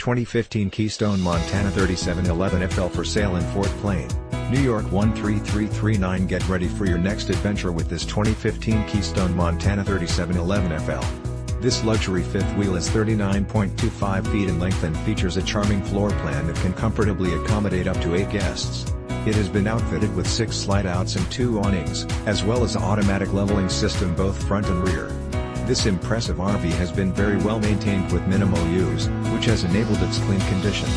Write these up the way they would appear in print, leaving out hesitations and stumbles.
2015 Keystone Montana 3711FL for sale in Fort Plain, New York 13339. Get ready for your next adventure with this 2015 Keystone Montana 3711FL. This luxury fifth wheel is 39.25 feet in length and features a charming floor plan that can comfortably accommodate up to 8 guests. It has been outfitted with 6 slide-outs and 2 awnings, as well as an automatic leveling system both front and rear. This impressive RV has been very well maintained with minimal use, which has enabled its clean condition.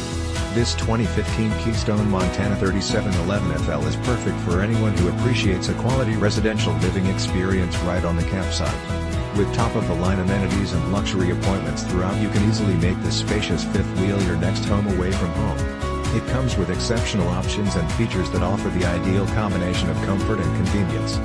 This 2015 Keystone Montana 3711FL is perfect for anyone who appreciates a quality residential living experience right on the campsite. With top-of-the-line amenities and luxury appointments throughout, you can easily make this spacious fifth wheel your next home away from home. It comes with exceptional options and features that offer the ideal combination of comfort and convenience.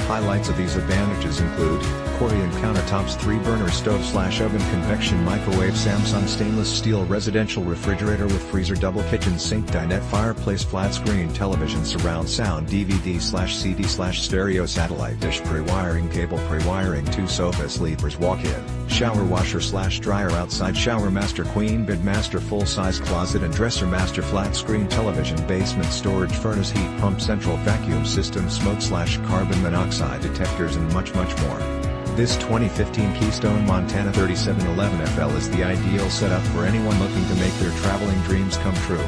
Highlights of these advantages include Corian countertops, 3-burner stove/oven-convection microwave, Samsung stainless steel residential refrigerator with FreezerDouble kitchen, SinkDinetteFireplaceFlat screen, TelevisionSurround, SoundDVD/CD/StereoSatellite dish, PrewiringCable, PrewiringTwo sofa, SleepersWalk in, ShowerWasher/DryerOutside, ShowerMaster queen, BedMaster full-size closet and DresserMaster, flat screen TelevisionBasement, StorageFurnaceHeat, PumpCentral vacuum system, smoke/carbon monoxide detectors and much more. This 2015 Keystone Montana 3711FL is the ideal setup for anyone looking to make their traveling dreams come true.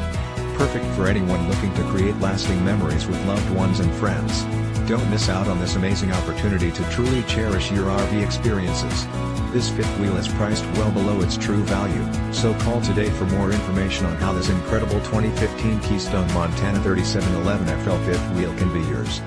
Perfect for anyone looking to create lasting memories with loved ones and friends. Don't miss out on this amazing opportunity to truly cherish your RV experiences. This fifth wheel is priced well below its true value, so call today for more information on how this incredible 2015 Keystone Montana 3711FL fifth wheel can be yours.